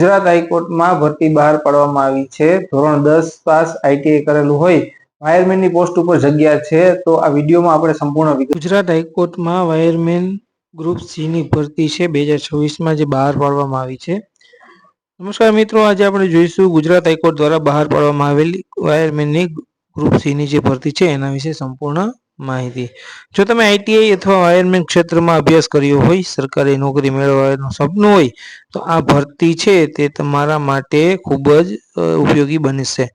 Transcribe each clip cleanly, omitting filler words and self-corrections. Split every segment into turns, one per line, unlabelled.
ગુજરાત હાઈકોર્ટમાં ભરતી બહાર પાડવામાં આવી છે। ધોરણ 10 પાસ આઈટીઆઈ કરેલું હોય વાયરમેનની પોસ્ટ ઉપર જગ્યા છે। તો આ વિડીયોમાં આપણે સંપૂર્ણ વિગત ગુજરાત હાઈકોર્ટમાં વાયરમેન ગ્રુપ સી ની ભરતી છે 2026માં જે બહાર પાડવામાં આવી છે। નમસ્કાર મિત્રો, આજે આપણે જોઈશું ગુજરાત હાઈકોર્ટ દ્વારા બહાર પાડવામાં આવેલી વાયરમેનની ગ્રુપ સી ની જે ભરતી છે એના વિશે સંપૂર્ણ માહિતી। જો તમે આઈટીઆઈ અથવા વાયરમેન ક્ષેત્રમાં અભ્યાસ કર્યો હોય, સરકારી નોકરી મેળવવાનું સપનું હોય તો આ ભરતી છે તે તમારા માટે ખૂબ જ ઉપયોગી બનશે।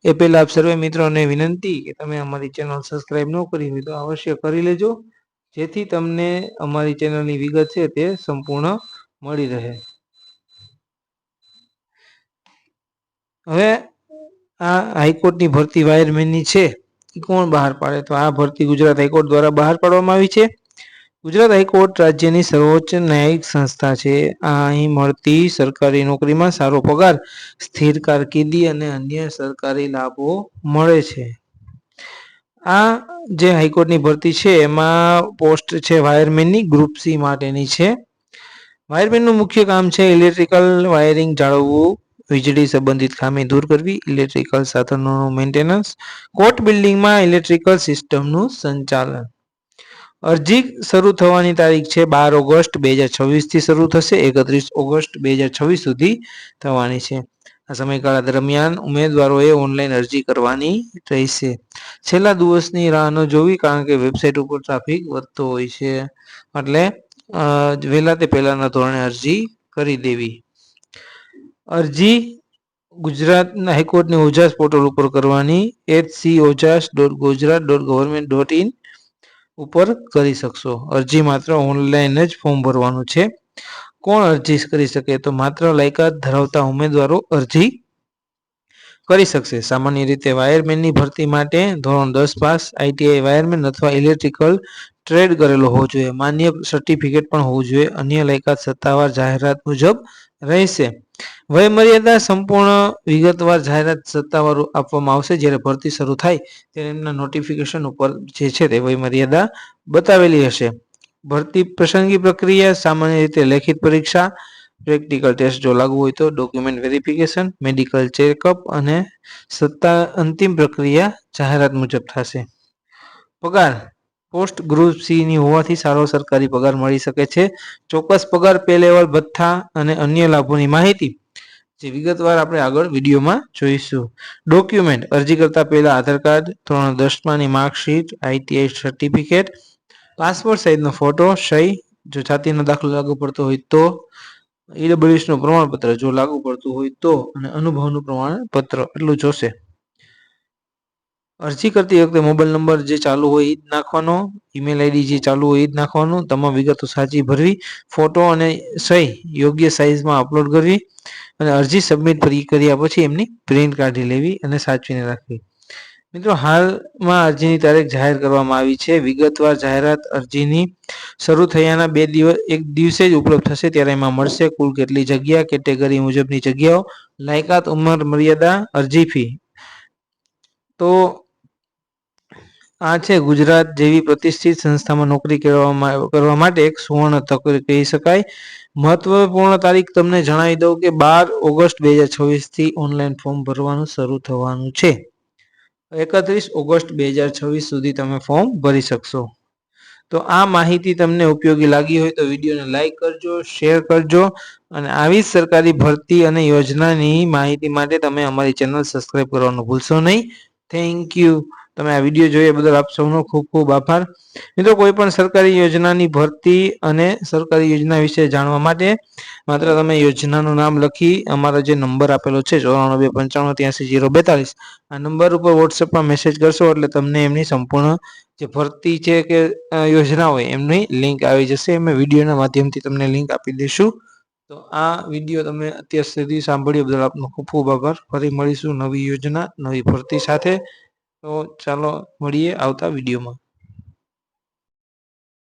એ પહેલા આપ સર્વે મિત્રોને વિનંતી કે તમે અમારી ચેનલ સબસ્ક્રાઇબ ન કરી હોય તો અવશ્ય કરી લેજો, જેથી તમને અમારી ચેનલની વિગત છે તે સંપૂર્ણ મળી રહે। હવે આ હાઈકોર્ટની ભરતી વાયરમેનની છે એ કોણ બહાર પાડે, તો આ ભરતી ગુજરાત હાઈકોર્ટ દ્વારા બહાર પાડવામાં આવી છે। ગુજરાત હાઈકોર્ટ રાજ્યની સર્વોચ્ચ ન્યાયિક સંસ્થા છે। અહીં મળતી સરકારી નોકરીમાં સારો પગાર, સ્થિર કારકિર્દી અને અન્ય સરકારી લાભો મળે છે। આ જે હાઈકોર્ટની ભરતી છે એમાં પોસ્ટ છે વાયરમેનની ગ્રુપ સી માટેની છે। વાયરમેનનું મુખ્ય કામ છે ઇલેક્ટ્રિકલ વાયરિંગ જાળવવું, વીજળી સંબંધિત ખામી દૂર કરવી, ઇલેક્ટ્રિકલ સાધનોનું મેન્ટેનન્સ, કોર્ટ બિલ્ડિંગમાં ઇલેક્ટ્રિકલ સિસ્ટમનું સંચાલન। અરજી શરૂ થવાની તારીખ છે 12 ઓગસ્ટ 2026 થી શરૂ થશે, 31 ઓગસ્ટ 2026 સુધી થવાની છે। આ સમયગાળા દરમિયાન ઉમેદવારોએ ઓનલાઈન અરજી કરવાની રહેશે। છેલ્લા દિવસની રાહ ન જોવી, કારણ કે વેબસાઇટ ઉપર ટ્રાફિક વધતો હોય છે, એટલે વહેલા તે પહેલાના ધોરણે અરજી કરી દેવી। અરજી ગુજરાતના હાઈકોર્ટની ઓજાસ પોર્ટલ ઉપર કરવાની, hcojas.gujarat.government.in ઉપર કરી શકશો। અરજી માત્ર ઓનલાઈન જ ફોર્મ ભરવાનું છે। કોણ અરજી કરી શકે, તો માત્ર લાયકાત ધરાવતા ઉમેદવારો અરજી કરી શકશે। સામાન્ય રીતે વાયરમેનની ભરતી માટે ધોરણ 10 પાસ આઈટીઆઈ વાયરમેન અથવા ઇલેક્ટ્રિકલ ટ્રેડ કરેલો હોવો જોઈએ, માન્ય સર્ટિફિકેટ પણ હોવું જોઈએ। અન્ય લાયકાત સત્તાવાર જાહેરાત મુજબ રહેશે। વય મર્યાદા સંપૂર્ણ વિગતવાર જાહેરાત સત્તાવાર આપવામાં આવશે। જ્યારે ભરતી શરૂ થાય ત્યારે એમના નોટિફિકેશન ઉપર જે છે તે વય મર્યાદા બતાવેલી હશે। ભરતી પસંદગી પ્રક્રિયા સામાન્ય રીતે લેખિત પરીક્ષા, પ્રેક્ટિકલ ટેસ્ટ જો લાગુ હોય તો, ડોક્યુમેન્ટ વેરિફિકેશન, મેડિકલ ચેકઅપ અને અંતિમ પ્રક્રિયા જાહેરાત મુજબ થશે। પગાર પોસ્ટ ગ્રુપ સી ની હોવાથી સારો સરકારી પગાર મળી શકે છે। ચોક્કસ પગાર, પે લેવલ, ભથ્થા અને અન્ય લાભોની માહિતી જે વિગતવાર આપણે આગળ વિડીયોમાં જોઈશું। ડોક્યુમેન્ટ અરજી કરતા પહેલા આધાર કાર્ડ, ધોરણ 10માની માર્કશીટ, આઈટીઆઈ સર્ટિફિકેટ, પાસપોર્ટ સાઇઝનો ફોટો, સહી જો જાતિનો દાખલો લાગુ પડતો હોય તો, ઈડબ્લ્યુએસનું પ્રમાણપત્ર જો લાગુ પડતું હોય તો, અને અનુભવનું પ્રમાણપત્ર એટલું જોશે। અરજી કરતી વખતે મોબાઈલ નંબર જે ચાલુ હોય એ જ નાખવાનો, ઈમેલ આઈડી જે ચાલુ હોય એ જ નાખવાનું, તમામ વિગતો સાચી ભરવી, ફોટો અને સહી યોગ્ય સાઇઝમાં અપલોડ કરવી અને અરજી સબમિટ કર્યા પછી એમની પ્રિન્ટ કાઢી લેવી અને સાચવીને રાખવી। મિત્રો, હાલમાં અરજીની તારીખ જાહેર કરવામાં આવી છે। વિગતવાર જાહેરાત અરજીની શરૂ થયાના એક દિવસે જ ઉપલબ્ધ થશે, ત્યારે એમાં મળશે કુલ કેટલી જગ્યા, કેટેગરી મુજબની જગ્યાઓ, લાયકાત, ઉંમર મર્યાદા, અરજી ફી। તો આ છે ગુજરાત જેવી પ્રતિષ્ઠિત સંસ્થામાં નોકરી કરવા માટે એક સુવર્ણ તક કહી શકાય। મહત્વપૂર્ણ તારીખ તમને જણાવી દઉં કે 12 ઓગસ્ટ 2026 થી ઓનલાઈન ફોર્મ ભરવાનું શરૂ થવાનું છે। 31 ઓગસ્ટ 2026 સુધી તમે ફોર્મ ભરી શકશો। તો આ માહિતી તમને ઉપયોગી લાગી હોય તો વિડીયોને લાઈક કરજો, શેર કરજો અને આવી સરકારી ભરતી અને યોજનાની માહિતી માટે તમે અમારી ચેનલ સબસ્ક્રાઇબ કરવાનું ભૂલશો નહીં। Thank you. તમે આ વિડીયો જોયા બદલ આપ સૌનો ખૂબ ખૂબ આભાર। મિત્રો, કોઈ પણ સરકારી યોજનાની ભરતી અને સરકારી યોજના વિશે જાણવા માટે માત્ર તમે યોજનાનું નામ લખી અમારો જે નંબર આપેલો છે 9429583042 આ નંબર ઉપર વોટ્સએપમાં મેસેજ કરશો એટલે તમને એમની સંપૂર્ણ જે ભરતી છે કે યોજના હોય એમની લિંક આવી જશે। અમે વિડીયોના માધ્યમથી તમને લિંક આપી દઈશું। તો આ વિડીયો તમે અત્યાર સુધી સાંભળ્યો બદલ આપનો ખૂબ ખૂબ આભાર। ફરી મળીશું નવી યોજના, નવી ભરતી સાથે। તો ચાલો મળીએ આવતા વિડીયોમાં।